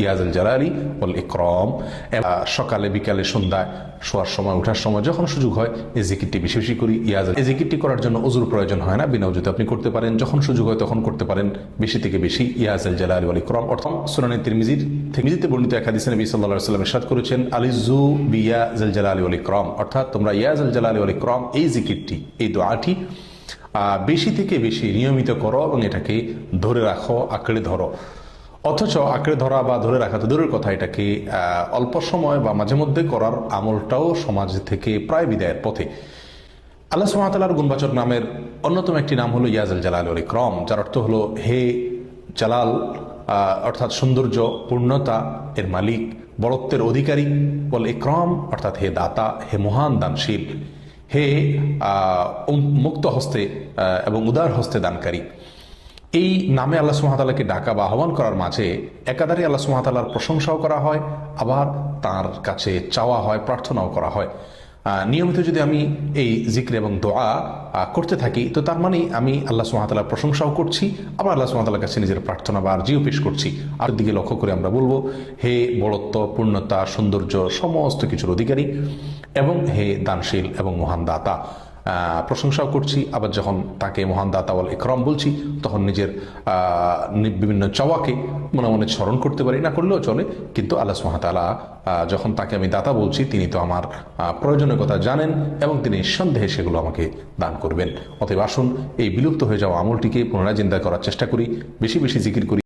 ইয়াজুল জালালি ওয়াল ইকরাম। সকালে বিকালে সন্ধ্যায় শোয়ার সময় ওঠার সময় যখন সুযোগ হয় এই জিকিরটি বেশি বেশি করি। এই জিকিরটি করার জন্য ওযুর প্রয়োজন হয় না, বিনা ওযুতে আপনি করতে পারেন, যখন সুযোগ হয় তখন করতে পারেন, বেশি থেকে বেশি ইয়াজুল জালালি ওয়াল ইকরাম। অর্থাৎ সুনানে তিরমিজিতে বর্ণিত এক হাদিসে নবী সাল্লাল্লাহু আলাইহি ওয়াসাল্লাম ইরশাদ করেছেন, আলিজু বিয়াজুল জালালি ওয়াল ইকরাম, অর্থাৎ তোমরা ইয়াজুল জালালি ওয়াল ইকরাম এই জিকিরটি, এই দোয়াটি বেশি থেকে বেশি নিয়মিত করো এবং এটাকে ধরে রাখো, আঁকড়ে ধরো। অথচ আঁকড়ে ধরা বা ধরে রাখা তো দূরের কথা, এটাকে অল্প সময় বা মাঝে মধ্যে করার আমলটাও সমাজ থেকে প্রায় বিদায়ের পথে। আল্লাহ সুবহানাহু ওয়া তাআলার গুণবাচক নামের অন্যতম একটি নাম হলো ইয়াজুল জালাল ওয়াল ইকরাম, যার অর্থ হলো হে জালাল, অর্থাৎ সৌন্দর্য, পূর্ণতা এর মালিক, বড়ত্বের অধিকারী, ওয়াল ইকরাম অর্থাৎ হে দাতা, হে মহান দানশীল, হে মুক্ত হস্তে এবং উদার হস্তে দানকারী। এই নামে আল্লাহ সুবহানাহু ওয়া তাআলাকে ডাকা বা আহ্বান করার মাঝে একাধারে আল্লাহ সুবহানাহু ওয়া তাআলার প্রশংসাও করা হয়, আবার তার কাছে চাওয়া হয়, প্রার্থনাও করা হয়। নিয়মিত যদি আমি এই জিকির এবং দোয়া করতে থাকি, তো তার মানে আমি আল্লাহ সুবহানাহু ওয়া তাআলার প্রশংসাও করছি, আবার আল্লাহ সুবহানাহু ওয়া তাআলার কাছে নিজের প্রার্থনা বা আরজিও পেশ করছি। আর দিকে লক্ষ্য করে আমরা বলবো, হে বড়ত্ব, পূর্ণতা, সৌন্দর্য সমস্ত কিছুর অধিকারী এবং হে দানশীল এবং মহান দাতা। প্রশংসাও করছি, আবার যখন তাকে মহান দাতা ওয়াল ইকরাম বলছি, তখন নিজের বিভিন্ন চাওয়াকে মনে মনে স্মরণ করতে পারি, না করলেও চলে, কিন্তু আল্লাহ সুবহানাহু ওয়া তাআলা যখন তাকে আমি দাতা বলছি, তিনি তো আমার প্রয়োজনীয় কথা জানেন এবং তিনি নিঃসন্দেহে সেগুলো আমাকে দান করবেন। অতএব আসুন এই বিলুপ্ত হয়ে যাওয়া আমলটিকে পুনরায় জিন্দা করার চেষ্টা করি, বেশি বেশি জিকির করি।